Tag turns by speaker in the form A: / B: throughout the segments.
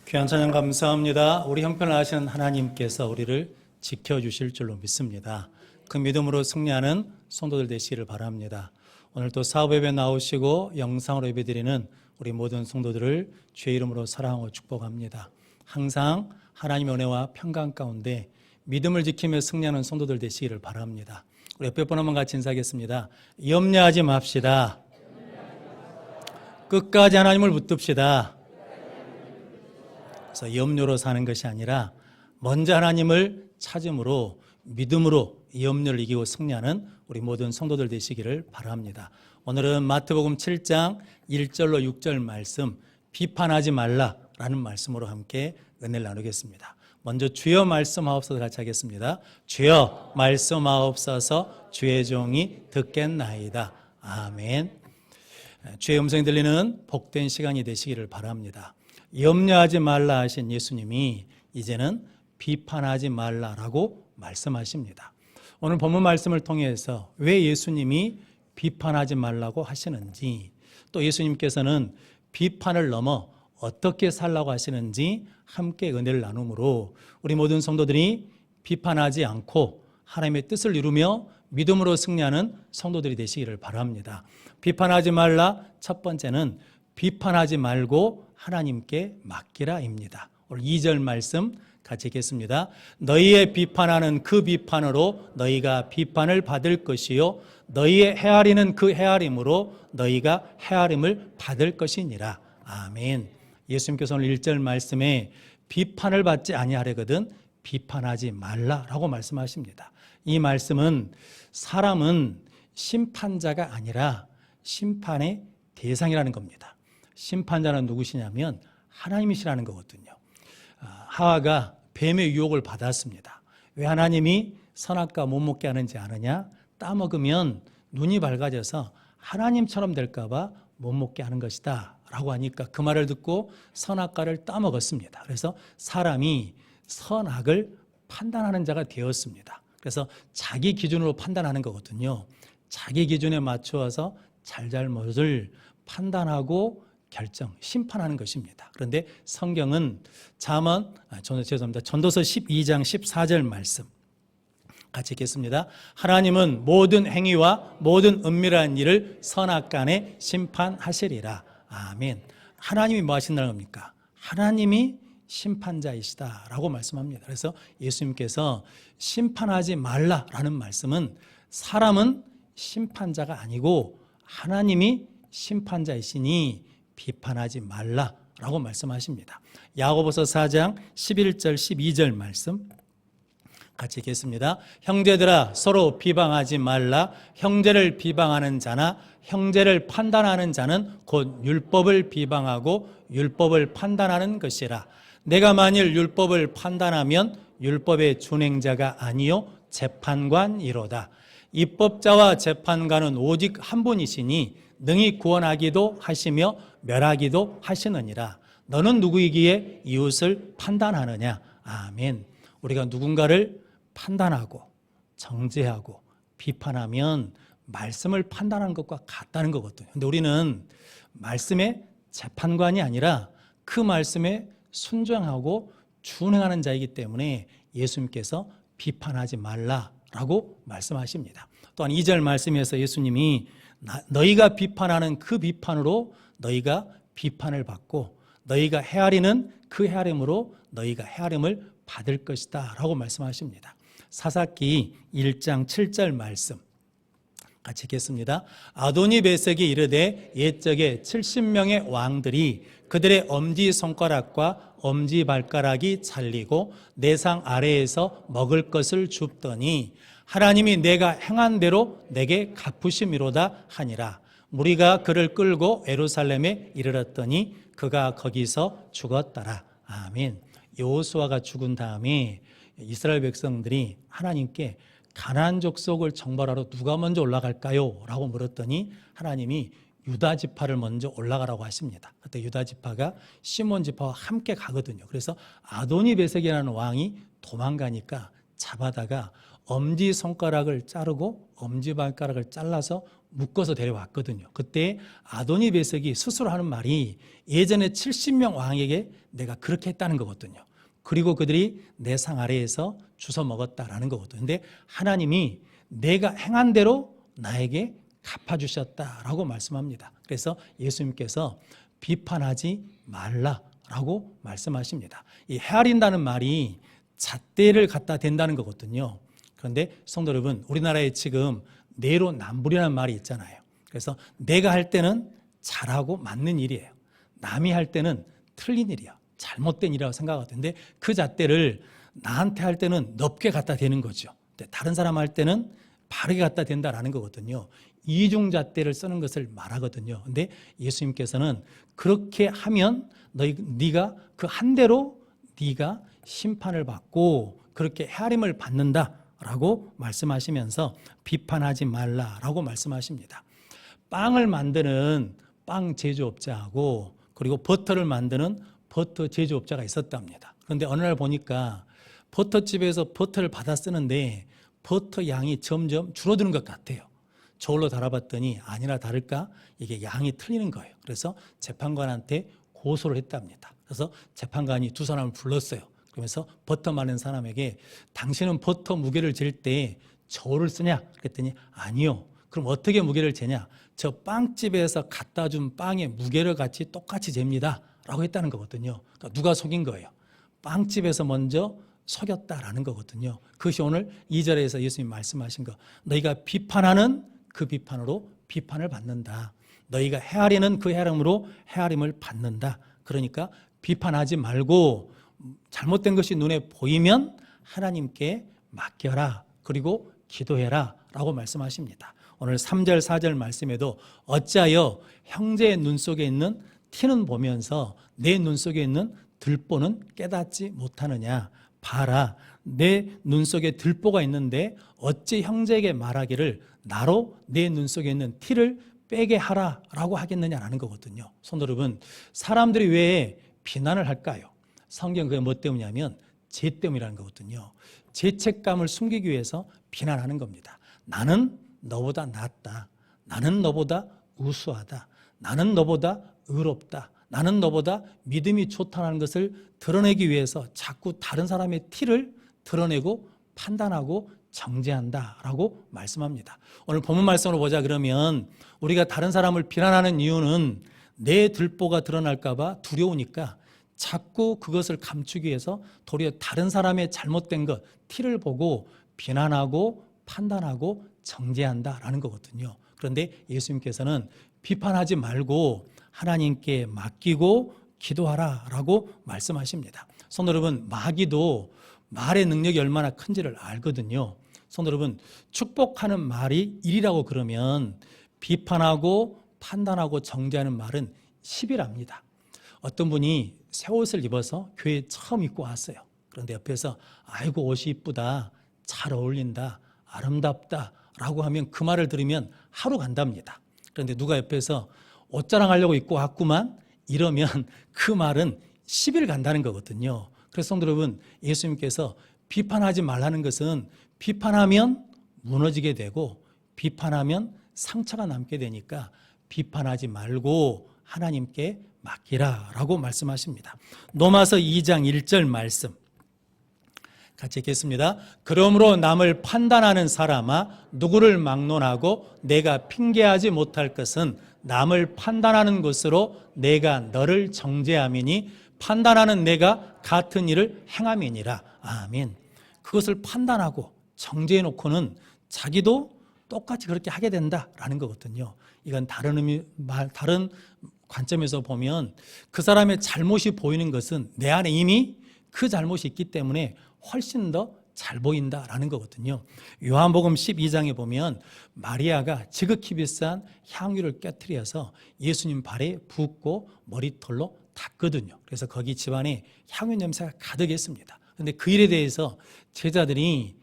A: 귀한 찬양 감사합니다. 우리 형편을 아시는 하나님께서 우리를 지켜주실 줄로 믿습니다. 그 믿음으로 승리하는 성도들 되시기를 바랍니다. 오늘 또 사업 예배 나오시고 영상으로 예배드리는 우리 모든 성도들을 주의 이름으로 사랑하고 축복합니다. 항상 하나님의 은혜와 평강 가운데 믿음을 지키며 승리하는 성도들 되시기를 바랍니다. 우리 옆에 분 한번 같이 인사하겠습니다. 염려하지 맙시다. 끝까지 하나님을 붙듭시다. 그래서 염려로 사는 것이 아니라 먼저 하나님을 찾음으로 믿음으로 염려를 이기고 승리하는 우리 모든 성도들 되시기를 바랍니다. 오늘은 마태복음 7장 1절로 6절 말씀, 비판하지 말라라는 말씀으로 함께 은혜를 나누겠습니다. 먼저 주여 말씀하옵소서 같이 하겠습니다. 주여 말씀하옵소서, 주의 종이 듣겠나이다. 아멘. 주의 음성이 들리는 복된 시간이 되시기를 바랍니다. 염려하지 말라 하신 예수님이 이제는 비판하지 말라라고 말씀하십니다. 오늘 본문 말씀을 통해서 왜 예수님이 비판하지 말라고 하시는지, 또 예수님께서는 비판을 넘어 어떻게 살라고 하시는지 함께 은혜를 나누므로 우리 모든 성도들이 비판하지 않고 하나님의 뜻을 이루며 믿음으로 승리하는 성도들이 되시기를 바랍니다. 비판하지 말라, 첫 번째는 비판하지 말고 하나님께 맡기라입니다. 오늘 2절 말씀 같이 읽겠습니다. 너희의 비판하는 그 비판으로 너희가 비판을 받을 것이요 너희의 헤아리는 그 헤아림으로 너희가 헤아림을 받을 것이니라. 아멘. 예수님께서 오늘 1절 말씀에 비판을 받지 아니하려거든 비판하지 말라라고 말씀하십니다. 이 말씀은 사람은 심판자가 아니라 심판의 대상이라는 겁니다. 심판자는 누구시냐면 하나님이시라는 거거든요. 하와가 뱀의 유혹을 받았습니다. 왜 하나님이 선악과 못 먹게 하는지 아느냐? 따먹으면 눈이 밝아져서 하나님처럼 될까 봐 못 먹게 하는 것이다 라고 하니까 그 말을 듣고 선악과를 따먹었습니다. 그래서 사람이 선악을 판단하는 자가 되었습니다. 그래서 자기 기준으로 판단하는 거거든요. 자기 기준에 맞추어서 잘잘못을 판단하고 심판하는 것입니다. 그런데 성경은 전도서 12장 14절 말씀 같이 읽겠습니다. 하나님은 모든 행위와 모든 은밀한 일을 선악간에 심판하시리라. 아멘. 하나님이 뭐 하신다는 겁니까? 하나님이 심판자이시다라고 말씀합니다. 그래서 예수님께서 심판하지 말라라는 말씀은 사람은 심판자가 아니고 하나님이 심판자이시니 비판하지 말라라고 말씀하십니다. 야고보서 4장 11절 12절 말씀 같이 읽겠습니다. 형제들아 서로 비방하지 말라. 형제를 비방하는 자나 형제를 판단하는 자는 곧 율법을 비방하고 율법을 판단하는 것이라. 내가 만일 율법을 판단하면 율법의 준행자가 아니요 재판관이로다. 입법자와 재판관은 오직 한 분이시니 능히 구원하기도 하시며 멸하기도 하시느니라. 너는 누구이기에 이웃을 판단하느냐? 아멘. 우리가 누군가를 판단하고 정죄하고 비판하면 말씀을 판단하는 것과 같다는 거거든요. 근데 우리는 말씀의 재판관이 아니라 그 말씀에 순종하고 준행하는 자이기 때문에 예수님께서 비판하지 말라라고 말씀하십니다. 또한 2절 말씀에서 예수님이 너희가 비판하는 그 비판으로 너희가 비판을 받고 너희가 헤아리는 그 헤아림으로 너희가 헤아림을 받을 것이다 라고 말씀하십니다. 사사기 1장 7절 말씀 같이 읽겠습니다. 아도니베섹이 이르되 옛적에 70명의 왕들이 그들의 엄지손가락과 엄지발가락이 잘리고 내상 아래에서 먹을 것을 줍더니 하나님이 내가 행한 대로 내게 갚으심이로다 하니라. 무리가 그를 끌고 예루살렘에 이르렀더니 그가 거기서 죽었더라. 아멘. 여호수아가 죽은 다음에 이스라엘 백성들이 하나님께 가나안 족속을 정벌하러 누가 먼저 올라갈까요? 라고 물었더니 하나님이 유다 지파를 먼저 올라가라고 하십니다. 그때 유다 지파가 시몬 지파와 함께 가거든요. 그래서 아도니베섹이라는 왕이 도망가니까 잡아다가 엄지손가락을 자르고 엄지발가락을 잘라서 묶어서 데려왔거든요. 그때 아도니 베섹이 스스로 하는 말이 예전에 70명 왕에게 내가 그렇게 했다는 거거든요. 그리고 그들이 내 상 아래에서 주워 먹었다라는 거거든요. 근데 하나님이 내가 행한 대로 나에게 갚아주셨다라고 말씀합니다. 그래서 예수님께서 비판하지 말라라고 말씀하십니다. 이 헤아린다는 말이 잣대를 갖다 댄다는 거거든요. 그런데 성도 여러분, 우리나라에 지금 내로남불이라는 말이 있잖아요. 그래서 내가 할 때는 잘하고 맞는 일이에요. 남이 할 때는 틀린 일이야. 잘못된 일이라고 생각하던데 그 잣대를 나한테 할 때는 넓게 갖다 대는 거죠. 다른 사람 할 때는 바르게 갖다 댄다라는 거거든요. 이중잣대를 쓰는 것을 말하거든요. 근데 예수님께서는 그렇게 하면 네가 그 한 대로 네가 심판을 받고 그렇게 헤아림을 받는다라고 말씀하시면서 비판하지 말라라고 말씀하십니다. 빵을 만드는 빵 제조업자하고 그리고 버터를 만드는 버터 제조업자가 있었답니다. 그런데 어느 날 보니까 버터집에서 버터를 받아 쓰는데 버터 양이 점점 줄어드는 것 같아요. 저울로 달아봤더니 아니나 다를까 이게 양이 틀리는 거예요. 그래서 재판관한테 고소를 했답니다. 그래서 재판관이 두 사람을 불렀어요. 그러면서 버터 많은 사람에게 당신은 버터 무게를 잴 때 저울을 쓰냐? 그랬더니 아니요. 그럼 어떻게 무게를 재냐? 저 빵집에서 갖다 준 빵의 무게를 같이 똑같이 잽니다. 라고 했다는 거거든요. 그러니까 누가 속인 거예요? 빵집에서 먼저 속였다라는 거거든요. 그것이 오늘 2절에서 예수님이 말씀하신 거. 너희가 비판하는 그 비판으로 비판을 받는다. 너희가 헤아리는 그 헤아림으로 헤아림을 받는다. 그러니까 비판하지 말고 잘못된 것이 눈에 보이면 하나님께 맡겨라. 그리고 기도해라. 라고 말씀하십니다. 오늘 3절 4절 말씀에도 어찌하여 형제의 눈 속에 있는 티는 보면서 내 눈 속에 있는 들보는 깨닫지 못하느냐. 봐라, 내 눈 속에 들보가 있는데 어찌 형제에게 말하기를 나로 내 눈 속에 있는 티를 빼게 하라라고 하겠느냐라는 거거든요. 성도 여러분, 사람들이 왜 비난을 할까요? 성경 그게 뭐 때문이냐면 죄 때문이라는 거거든요. 죄책감을 숨기기 위해서 비난하는 겁니다. 나는 너보다 낫다. 나는 너보다 우수하다. 나는 너보다 의롭다. 나는 너보다 믿음이 좋다는 것을 드러내기 위해서 자꾸 다른 사람의 티를 드러내고 판단하고 정죄한다라고 말씀합니다. 오늘 본문 말씀으로 보자 그러면 우리가 다른 사람을 비난하는 이유는 내 들보가 드러날까 봐 두려우니까 자꾸 그것을 감추기 위해서 도리어 다른 사람의 잘못된 것, 티를 보고 비난하고 판단하고 정죄한다라는 거거든요. 그런데 예수님께서는 비판하지 말고 하나님께 맡기고 기도하라라고 말씀하십니다. 성도 여러분, 마귀도 말의 능력이 얼마나 큰지를 알거든요. 성도 여러분, 축복하는 말이 1이라고 그러면 비판하고 판단하고 정죄하는 말은 10이랍니다. 어떤 분이 새 옷을 입어서 교회에 처음 입고 왔어요. 그런데 옆에서 아이고 옷이 이쁘다, 잘 어울린다, 아름답다 라고 하면 그 말을 들으면 하루 간답니다. 그런데 누가 옆에서 옷 자랑하려고 입고 왔구만 이러면 그 말은 10일 간다는 거거든요. 그래서 성도 여러분, 예수님께서 비판하지 말라는 것은 비판하면 무너지게 되고 비판하면 상처가 남게 되니까 비판하지 말고 하나님께 맡기라라고 말씀하십니다. 로마서 2장 1절 말씀 같이 읽겠습니다. 그러므로 남을 판단하는 사람아 누구를 막론하고 내가 핑계하지 못할 것은 남을 판단하는 것으로 내가 너를 정죄함이니 판단하는 내가 같은 일을 행함이니라. 아멘. 그것을 판단하고 정죄해 놓고는 자기도 똑같이 그렇게 하게 된다라는 거거든요. 이건 다른 관점에서 보면 그 사람의 잘못이 보이는 것은 내 안에 이미 그 잘못이 있기 때문에 훨씬 더 잘 보인다라는 거거든요. 요한복음 12장에 보면 마리아가 지극히 비싼 향유를 깨트려서 예수님 발에 붓고 머리털로 닦거든요. 그래서 거기 집안에 향유 냄새가 가득했습니다. 그런데 그 일에 대해서 제자들이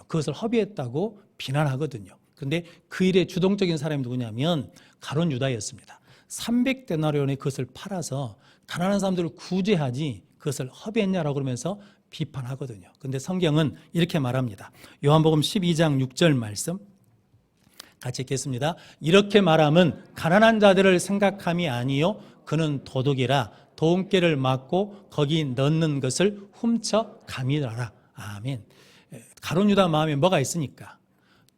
A: 그것을 허비했다고 비난하거든요. 그런데 그 일의 주동적인 사람이 누구냐면 가룟 유다였습니다. 300데나리온에 그것을 팔아서 가난한 사람들을 구제하지 그것을 허비했냐라고 그러면서 비판하거든요. 그런데 성경은 이렇게 말합니다. 요한복음 12장 6절 말씀 같이 읽겠습니다. 이렇게 말함은 가난한 자들을 생각함이 아니요 그는 도둑이라 도움깨를 맞고 거기 넣는 것을 훔쳐 가미하라. 아멘. 가룟 유다 마음에 뭐가 있으니까?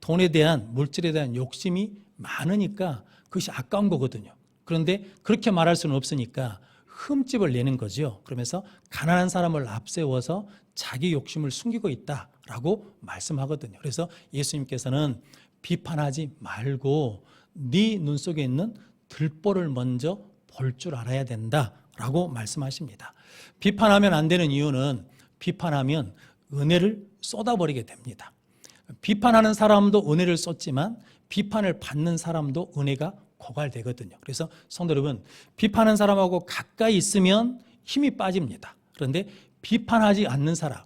A: 돈에 대한, 물질에 대한 욕심이 많으니까 그것이 아까운 거거든요. 그런데 그렇게 말할 수는 없으니까 흠집을 내는 거죠. 그러면서 가난한 사람을 앞세워서 자기 욕심을 숨기고 있다라고 말씀하거든요. 그래서 예수님께서는 비판하지 말고 네 눈 속에 있는 들보를 먼저 볼 줄 알아야 된다라고 말씀하십니다. 비판하면 안 되는 이유는 비판하면 은혜를 쏟아버리게 됩니다. 비판하는 사람도 은혜를 쏟지만 비판을 받는 사람도 은혜가 고갈되거든요. 그래서 성도 여러분, 비판하는 사람하고 가까이 있으면 힘이 빠집니다. 그런데 비판하지 않는 사람,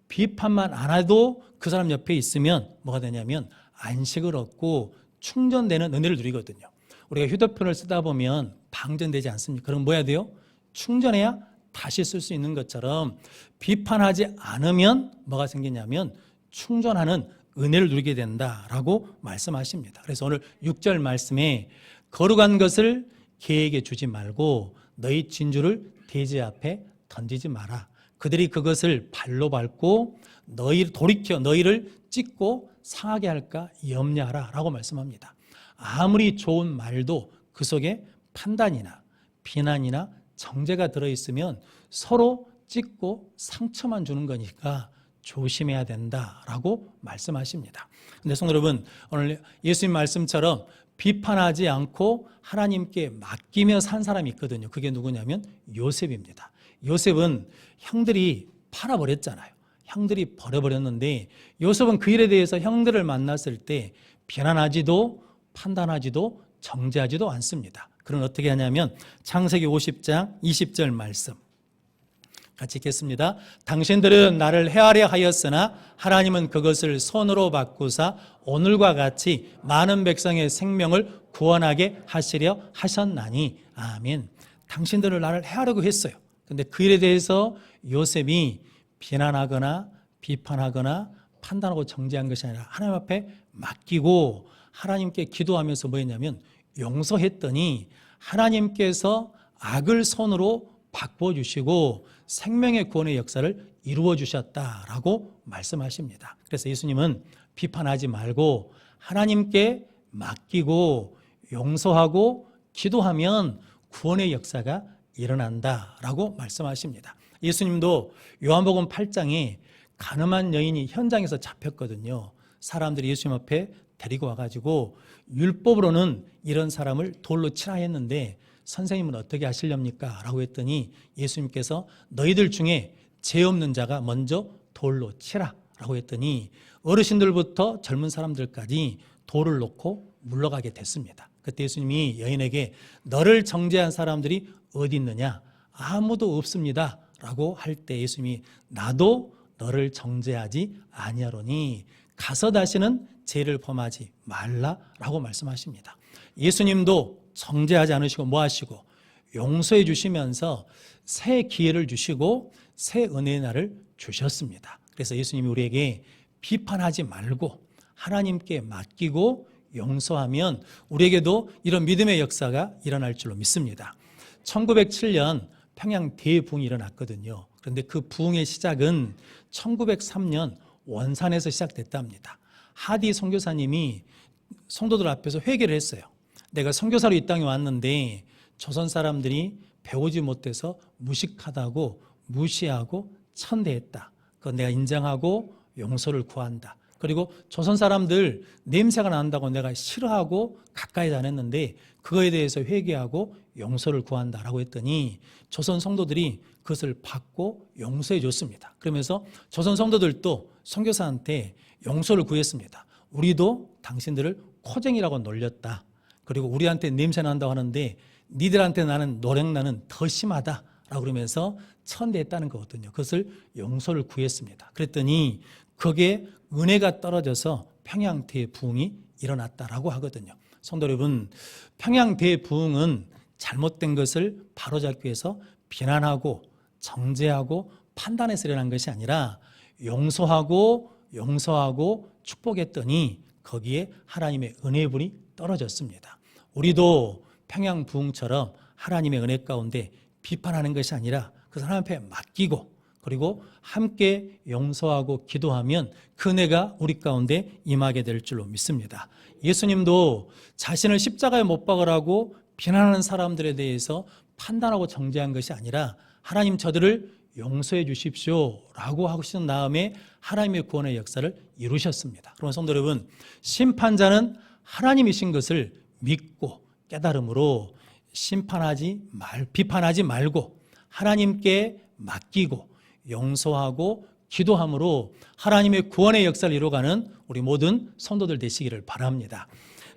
A: 비판만 안 해도 그 사람 옆에 있으면 뭐가 되냐면 안식을 얻고 충전되는 은혜를 누리거든요. 우리가 휴대폰을 쓰다 보면 방전되지 않습니까? 그럼 뭐 해야 돼요? 충전해야 다시 쓸 수 있는 것처럼 비판하지 않으면 뭐가 생기냐면 충전하는 은혜를 누리게 된다라고 말씀하십니다. 그래서 오늘 6절 말씀에 거룩한 것을 개에게 주지 말고 너희 진주를 돼지 앞에 던지지 마라. 그들이 그것을 발로 밟고 돌이켜 너희를 찢고 상하게 할까 염려하라 라고 말씀합니다. 아무리 좋은 말도 그 속에 판단이나 비난이나 정죄가 들어있으면 서로 찢고 상처만 주는 거니까 조심해야 된다라고 말씀하십니다. 근데 성도 여러분, 오늘 예수님 말씀처럼 비판하지 않고 하나님께 맡기며 산 사람이 있거든요. 그게 누구냐면 요셉입니다. 요셉은 형들이 팔아버렸잖아요. 형들이 버려버렸는데 요셉은 그 일에 대해서 형들을 만났을 때 비난하지도 판단하지도 정죄하지도 않습니다. 그럼 어떻게 하냐면 창세기 50장 20절 말씀 같이 읽겠습니다. 당신들은 나를 해하려 하였으나 하나님은 그것을 선으로 바꾸사 오늘과 같이 많은 백성의 생명을 구원하게 하시려 하셨나니. 아멘. 당신들은 나를 해하려고 했어요. 근데 그 일에 대해서 요셉이 비난하거나 비판하거나 판단하고 정죄한 것이 아니라 하나님 앞에 맡기고 하나님께 기도하면서 뭐 했냐면 용서했더니 하나님께서 악을 선으로 바꿔주시고 생명의 구원의 역사를 이루어 주셨다라고 말씀하십니다. 그래서 예수님은 비판하지 말고 하나님께 맡기고 용서하고 기도하면 구원의 역사가 일어난다라고 말씀하십니다. 예수님도 요한복음 8장에 가늠한 여인이 현장에서 잡혔거든요. 사람들이 예수님 앞에 데리고 와가지고 율법으로는 이런 사람을 돌로 치라 했는데 선생님은 어떻게 하시렵니까? 라고 했더니 예수님께서 너희들 중에 죄 없는 자가 먼저 돌로 치라 라고 했더니 어르신들부터 젊은 사람들까지 돌을 놓고 물러가게 됐습니다. 그때 예수님이 여인에게 너를 정죄한 사람들이 어디 있느냐? 아무도 없습니다 라고 할 때 예수님이 나도 너를 정죄하지 아니하노니 가서 다시는 죄를 범하지 말라라고 말씀하십니다. 예수님도 정죄하지 않으시고 뭐 하시고 용서해 주시면서 새 기회를 주시고 새 은혜의 날을 주셨습니다. 그래서 예수님이 우리에게 비판하지 말고 하나님께 맡기고 용서하면 우리에게도 이런 믿음의 역사가 일어날 줄로 믿습니다. 1907년 평양 대부흥이 일어났거든요. 그런데 그 부흥의 시작은 1903년 원산에서 시작됐답니다. 하디 선교사님이 성도들 앞에서 회개를 했어요. 내가 선교사로 이 땅에 왔는데 조선 사람들이 배우지 못해서 무식하다고 무시하고 천대했다. 그건 내가 인정하고 용서를 구한다. 그리고 조선 사람들 냄새가 난다고 내가 싫어하고 가까이 안 했는데 그거에 대해서 회개하고 용서를 구한다라고 했더니 조선 성도들이 그것을 받고 용서해 줬습니다. 그러면서 조선 성도들도 선교사한테 용서를 구했습니다. 우리도 당신들을 코쟁이라고 놀렸다. 그리고 우리한테 냄새 난다고 하는데 니들한테 나는 노랭나는 더 심하다라고 그러면서 천대했다는 거거든요. 그것을 용서를 구했습니다. 그랬더니 거기에 은혜가 떨어져서 평양 대부흥이 일어났다라고 하거든요. 성도 여러분, 평양 대부흥은 잘못된 것을 바로잡기 위해서 비난하고 정죄하고 판단해서 일어난 것이 아니라 용서하고 축복했더니 거기에 하나님의 은혜의 불이 떨어졌습니다. 우리도 평양 부흥처럼 하나님의 은혜 가운데 비판하는 것이 아니라 그 사람 앞에 맡기고 그리고 함께 용서하고 기도하면 그 은혜가 우리 가운데 임하게 될 줄로 믿습니다. 예수님도 자신을 십자가에 못 박으라고 비난하는 사람들에 대해서 판단하고 정죄한 것이 아니라 하나님 저들을 용서해 주십시오 라고 하신 다음에 하나님의 구원의 역사를 이루셨습니다. 그러면 성도 여러분, 심판자는 하나님이신 것을 믿고 깨달음으로 비판하지 말고 하나님께 맡기고 용서하고 기도함으로 하나님의 구원의 역사를 이루어가는 우리 모든 성도들 되시기를 바랍니다.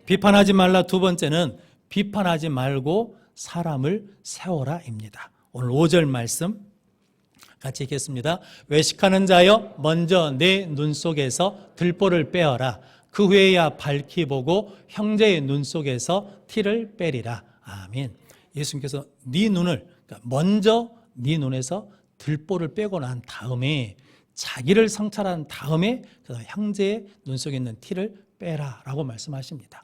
A: 비판하지 말라 두 번째는 비판하지 말고 사람을 세워라입니다. 오늘 5절 말씀 같이 읽겠습니다. 외식하는 자여 먼저 내 눈 속에서 들보를 빼어라. 그 후에야 밝히 보고 형제의 눈 속에서 티를 빼리라. 아멘. 예수님께서 네 눈을 먼저 네 눈에서 들보를 빼고 난 다음에 자기를 성찰한 다음에 형제의 눈 속에 있는 티를 빼라라고 말씀하십니다.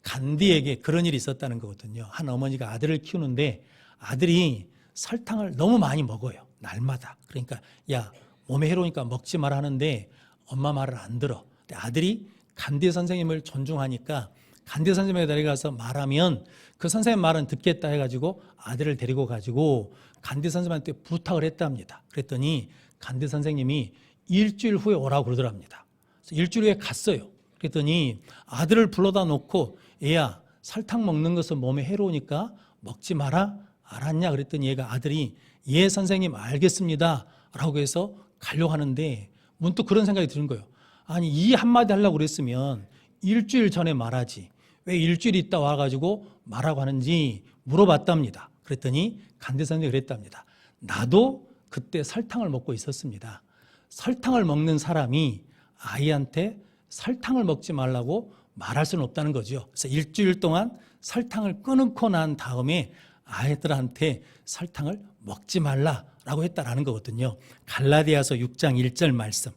A: 간디에게 그런 일이 있었다는 거거든요. 한 어머니가 아들을 키우는데 아들이 설탕을 너무 많이 먹어요. 날마다. 그러니까 야 몸에 해로우니까 먹지 마라 하는데 엄마 말을 안 들어. 근데 아들이 간디 선생님을 존중하니까 간디 선생님에게 데려가서 말하면 그 선생님 말은 듣겠다 해가지고 아들을 데리고 가지고 간디 선생님한테 부탁을 했답니다. 그랬더니 간디 선생님이 일주일 후에 오라고 그러더랍니다. 그래서 일주일 후에 갔어요. 그랬더니 아들을 불러다 놓고 얘야 설탕 먹는 것은 몸에 해로우니까 먹지 마라. 알았냐? 그랬더니 아들이 예 선생님 알겠습니다 라고 해서 가려고 하는데 문득 그런 생각이 드는 거예요. 아니 이 한마디 하려고 그랬으면 일주일 전에 말하지 왜 일주일 있다 와가지고 말하고 하는지 물어봤답니다. 그랬더니 간디 선생님이 그랬답니다. 나도 그때 설탕을 먹고 있었습니다. 설탕을 먹는 사람이 아이한테 설탕을 먹지 말라고 말할 수는 없다는 거죠. 그래서 일주일 동안 설탕을 끊고 난 다음에 아이들한테 설탕을 먹지 말라라고 했다라는 거거든요. 갈라디아서 6장 1절 말씀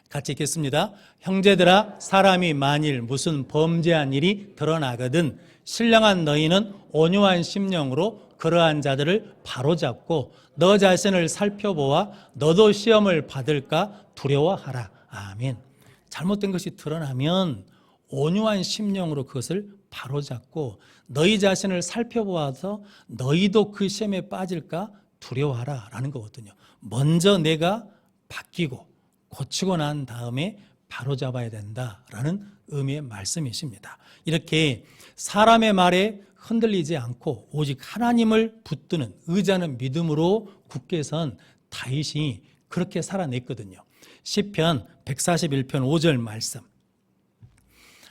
A: 같이 읽겠습니다. 형제들아 사람이 만일 무슨 범죄한 일이 드러나거든 신령한 너희는 온유한 심령으로 그러한 자들을 바로잡고 너 자신을 살펴보아 너도 시험을 받을까 두려워하라. 아멘. 잘못된 것이 드러나면 온유한 심령으로 그것을 바로잡고 너희 자신을 살펴보아서 너희도 그 시험에 빠질까 두려워하라 라는 거거든요. 먼저 내가 바뀌고 고치고 난 다음에 바로잡아야 된다라는 의미의 말씀이십니다. 이렇게 사람의 말에 흔들리지 않고 오직 하나님을 붙드는 의지하는 믿음으로 굳게 선 다윗이 그렇게 살아냈거든요. 시편 141편 5절 말씀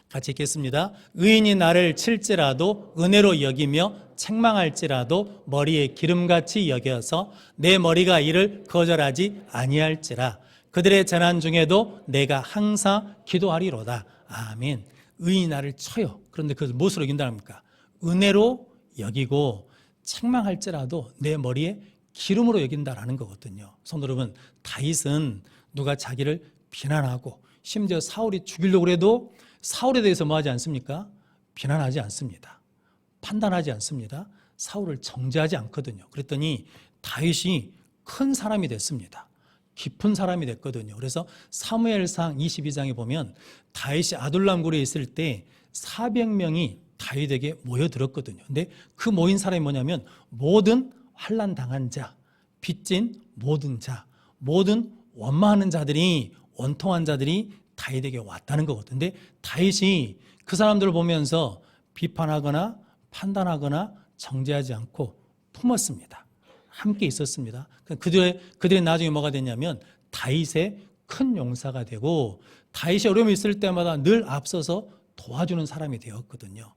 A: 같이 읽겠습니다. 의인이 나를 칠지라도 은혜로 여기며 책망할지라도 머리에 기름같이 여겨서 내 머리가 이를 거절하지 아니할지라. 그들의 재난 중에도 내가 항상 기도하리로다. 아멘. 의인이 나를 쳐요. 그런데 그것을 무엇으로 여긴다는 겁니까? 은혜로 여기고 책망할지라도 내 머리에 기름으로 여긴다라는 거거든요. 성도 여러분, 다윗은 누가 자기를 비난하고 심지어 사울이 죽이려고 해도 사울에 대해서 뭐 하지 않습니까? 비난하지 않습니다. 판단하지 않습니다. 사울을 정죄하지 않거든요. 그랬더니 다윗이 큰 사람이 됐습니다. 깊은 사람이 됐거든요. 그래서 사무엘상 22장에 보면 다윗이 아둘람 굴에 있을 때 400명이 다윗에게 모여들었거든요. 근데 그 모인 사람이 뭐냐면 모든 환난 당한 자, 빚진 모든 자, 모든 원망하는 자들이 원통한 자들이 다윗에게 왔다는 거거든요. 근데 다윗이 그 사람들을 보면서 비판하거나 판단하거나 정죄하지 않고 품었습니다. 함께 있었습니다. 그들이 나중에 뭐가 됐냐면 다윗의 큰 용사가 되고 다윗이 어려움이 있을 때마다 늘 앞서서 도와주는 사람이 되었거든요.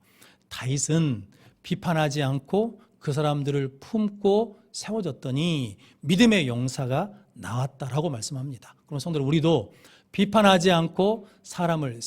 A: 다윗은 비판하지 않고 그 사람들을 품고 세워졌더니 믿음의 용사가 나왔다라고 말씀합니다. 그럼 성도들, 우리도 비판하지 않고 사람을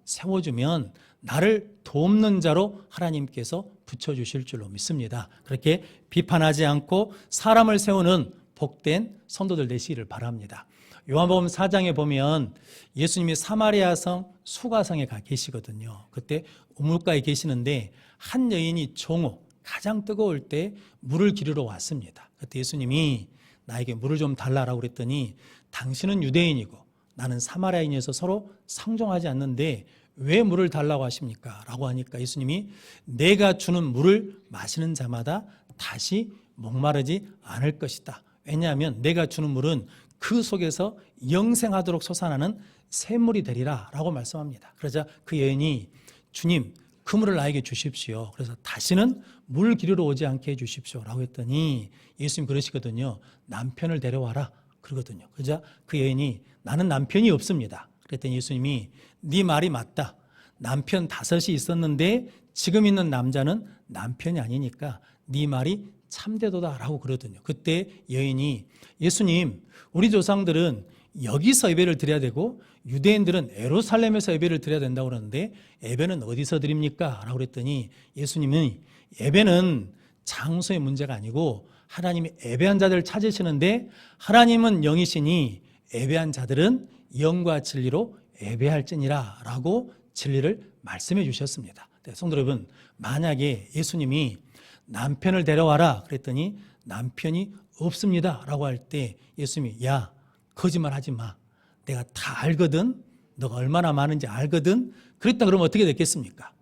A: 세워주면 나를 돕는 자로 하나님께서 붙여주실 줄로 믿습니다. 그렇게 비판하지 않고 사람을 세우는 복된 성도들 되시기를 바랍니다. 요한복음 4장에 보면 예수님이 사마리아성 수가성에 가 계시거든요. 그때 우물가에 계시는데 한 여인이 종호, 가장 뜨거울 때 물을 기르러 왔습니다. 그때 예수님이 나에게 물을 좀 달라라고 그랬더니 당신은 유대인이고 나는 사마리아인이어서 서로 상종하지 않는데 왜 물을 달라고 하십니까? 라고 하니까 예수님이 내가 주는 물을 마시는 자마다 다시 목마르지 않을 것이다. 왜냐하면 내가 주는 물은 그 속에서 영생하도록 솟아나는 샘물이 되리라 라고 말씀합니다. 그러자 그 여인이 주님 그 물을 나에게 주십시오. 그래서 다시는 물 기르러 오지 않게 해주십시오 라고 했더니 예수님 그러시거든요. 남편을 데려와라 그러거든요. 그러자 그 여인이 나는 남편이 없습니다. 그랬더니 예수님이 네 말이 맞다. 남편 5이 있었는데 지금 있는 남자는 남편이 아니니까 네 말이 참되도다 라고 그러거든요. 그때 여인이 예수님 우리 조상들은 여기서 예배를 드려야 되고 유대인들은 예루살렘에서 예배를 드려야 된다고 그러는데 예배는 어디서 드립니까? 라고 그랬더니 예수님은 예배는 장소의 문제가 아니고 하나님이 예배한 자들을 찾으시는데 하나님은 영이시니 예배한 자들은 영과 진리로 예배할지니라 라고 진리를 말씀해 주셨습니다. 성도 여러분, 만약에 예수님이 남편을 데려와라 그랬더니 남편이 없습니다 라고 할 때 예수님이 야 거짓말 하지 마. 내가 다 알거든. 너가 얼마나 많은지 알거든. 그랬다 그러면 어떻게 됐겠습니까?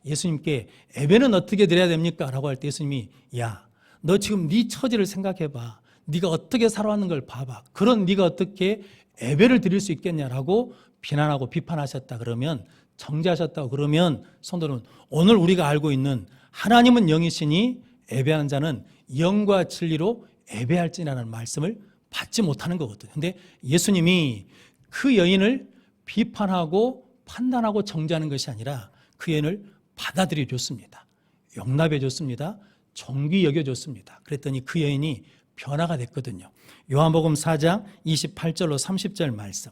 A: 예수님께 예배는 어떻게 드려야 됩니까? 라고 할 때 예수님이 야 너 지금 네 처지를 생각해 봐. 네가 어떻게 살아왔는 걸 봐봐. 그런 네가 어떻게 예배를 드릴 수 있겠냐라고 비난하고 비판하셨다 그러면 정죄하셨다고 그러면 성도는 오늘 우리가 알고 있는 하나님은 영이시니 예배하는 자는 영과 진리로 예배할지라는 말씀을 받지 못하는 거거든요. 근데 예수님이 그 여인을 비판하고 판단하고 정죄하는 것이 아니라 그 여인을 받아들여 줬습니다. 용납해 줬습니다. 정귀 여겨 줬습니다. 그랬더니 그 여인이 변화가 됐거든요. 요한복음 4장 28절로 30절 말씀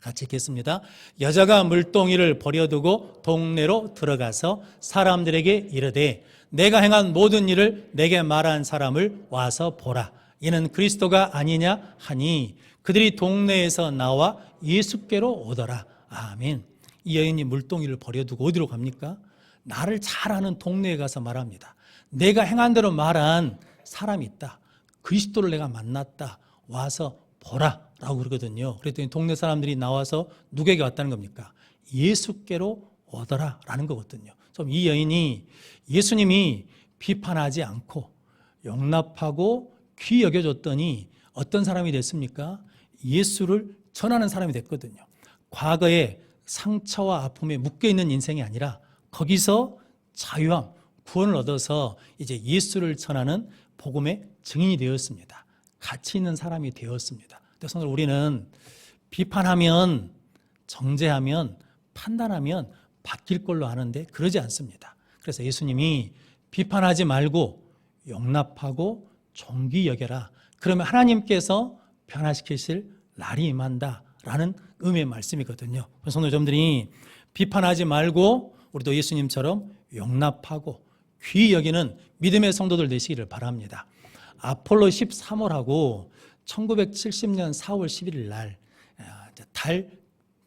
A: 같이 읽겠습니다. 여자가 물동이를 버려두고 동네로 들어가서 사람들에게 이르되 내가 행한 모든 일을 내게 말한 사람을 와서 보라. 이는 그리스도가 아니냐 하니 그들이 동네에서 나와 예수께로 오더라. 아멘. 이 여인이 물동이를 버려두고 어디로 갑니까? 나를 잘 아는 동네에 가서 말합니다. 내가 행한 대로 말한 사람이 있다. 그리스도를 내가 만났다. 와서 보라 라고 그러거든요. 그랬더니 동네 사람들이 나와서 누구에게 왔다는 겁니까? 예수께로 오더라 라는 거거든요. 그럼 이 여인이 예수님이 비판하지 않고 용납하고 귀 여겨줬더니 어떤 사람이 됐습니까? 예수를 전하는 사람이 됐거든요. 과거에 상처와 아픔에 묶여있는 인생이 아니라 거기서 자유함, 구원을 얻어서 이제 예수를 전하는 복음의 증인이 되었습니다. 가치 있는 사람이 되었습니다. 그래서 오늘 우리는 비판하면, 정죄하면, 판단하면 바뀔 걸로 아는데 그러지 않습니다. 그래서 예수님이 비판하지 말고 용납하고 존귀 여겨라. 그러면 하나님께서 변화시키실 날이 임한다라는 의미의 말씀이거든요. 성도 여러분들이 비판하지 말고 우리도 예수님처럼 용납하고 귀히 여기는 믿음의 성도들 되시기를 바랍니다. 아폴로 13호라고 1970년 4월 11일 날 달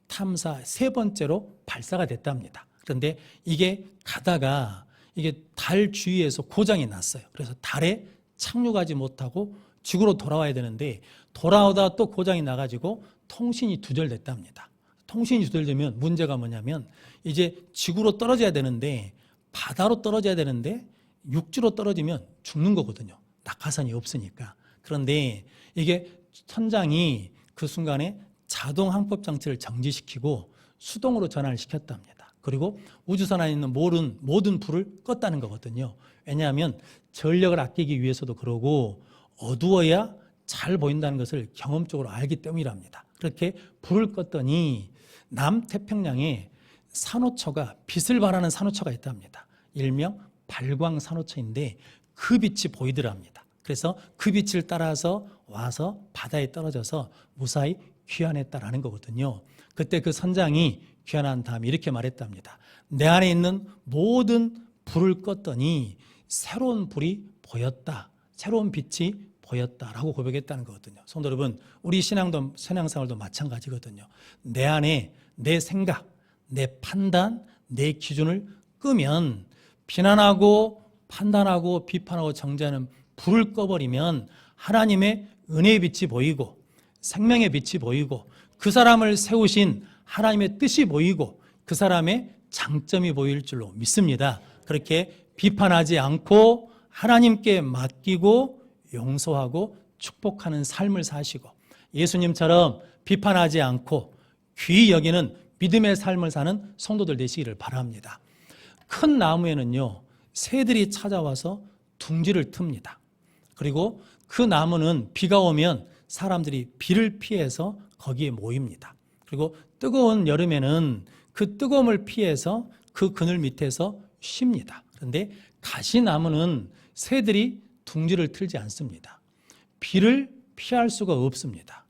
A: 탐사 3번째로 발사가 됐답니다. 그런데 이게 가다가 이게 달 주위에서 고장이 났어요. 그래서 달에 착륙하지 못하고 지구로 돌아와야 되는데 돌아오다 또 고장이 나가지고 통신이 두절됐답니다. 통신이 두절되면 문제가 뭐냐면 이제 지구로 떨어져야 되는데 바다로 떨어져야 되는데 육지로 떨어지면 죽는 거거든요. 낙하산이 없으니까. 그런데 이게 천장이 그 순간에 자동 항법 장치를 정지시키고 수동으로 전환을 시켰답니다. 그리고 우주선 안에 있는 모든 불을 껐다는 거거든요. 왜냐하면 전력을 아끼기 위해서도 그러고 어두워야 잘 보인다는 것을 경험적으로 알기 때문이랍니다. 그렇게 불을 껐더니 남태평양에 산호초가 빛을 발하는 산호초가 있답니다. 일명 발광산호초인데 그 빛이 보이더랍니다. 그래서 그 빛을 따라서 와서 바다에 떨어져서 무사히 귀환했다라는 거거든요. 그때 그 선장이 귀환한 다음에 이렇게 말했답니다. 내 안에 있는 모든 불을 껐더니 새로운 불이 보였다. 새로운 빛이 보였다라고 고백했다는 거거든요. 성도 여러분, 우리 신앙생활도 마찬가지거든요. 내 안에 내 생각, 내 판단, 내 기준을 끄면, 비난하고 판단하고 비판하고 정죄하는 불을 꺼버리면 하나님의 은혜의 빛이 보이고 생명의 빛이 보이고 그 사람을 세우신 하나님의 뜻이 보이고 그 사람의 장점이 보일 줄로 믿습니다. 그렇게 비판하지 않고 하나님께 맡기고 용서하고 축복하는 삶을 사시고 예수님처럼 비판하지 않고 귀히 여기는 믿음의 삶을 사는 성도들 되시기를 바랍니다. 큰 나무에는요, 새들이 찾아와서 둥지를 틉니다. 그리고 그 나무는 비가 오면 사람들이 비를 피해서 거기에 모입니다. 그리고 뜨거운 여름에는 그 뜨거움을 피해서 그 그늘 밑에서 쉽니다. 그런데 가시나무는 새들이 둥지를 틀지 않습니다. 비를 피할 수가 없습니다.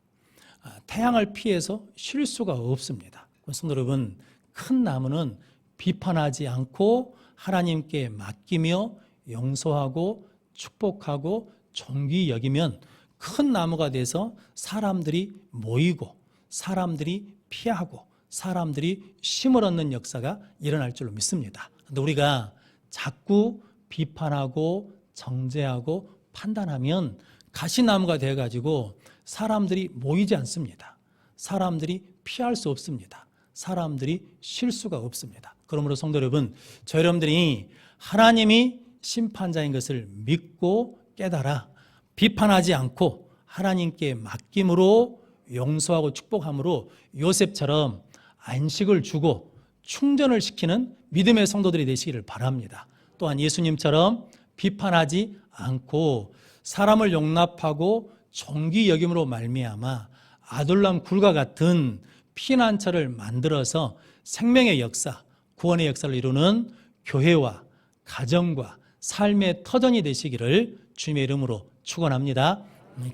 A: 태양을 피해서 쉴 수가 없습니다. 성도 여러분, 큰 나무는 비판하지 않고 하나님께 맡기며 용서하고 축복하고 존귀히 여기면 큰 나무가 돼서 사람들이 모이고 사람들이 피하고 사람들이 쉼을 얻는 역사가 일어날 줄로 믿습니다. 그런데 우리가 자꾸 비판하고 정죄하고 판단하면 가시나무가 되어가지고 사람들이 모이지 않습니다. 사람들이 피할 수 없습니다. 사람들이 쉴 수가 없습니다. 그러므로 성도 여러분, 저 여러분들이 하나님이 심판자인 것을 믿고 깨달아 비판하지 않고 하나님께 맡김으로 용서하고 축복함으로 요셉처럼 안식을 주고 충전을 시키는 믿음의 성도들이 되시기를 바랍니다. 또한 예수님처럼 비판하지 않고 사람을 용납하고 존귀 여김으로 말미암아 아둘람 굴과 같은 피난처를 만들어서 생명의 역사, 구원의 역사를 이루는 교회와 가정과 삶의 터전이 되시기를 주님의 이름으로 축원합니다.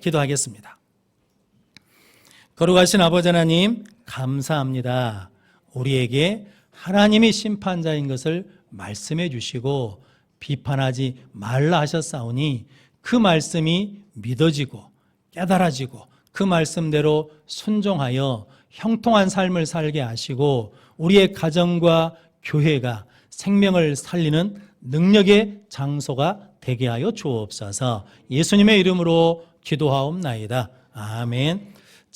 A: 기도하겠습니다. 거룩하신 아버지 하나님, 감사합니다. 우리에게 하나님이 심판자인 것을 말씀해 주시고 비판하지 말라 하셨사오니 그 말씀이 믿어지고 깨달아지고 그 말씀대로 순종하여 형통한 삶을 살게 하시고 우리의 가정과 교회가 생명을 살리는 능력의 장소가 되게 하여 주옵소서. 예수님의 이름으로 기도하옵나이다. 아멘.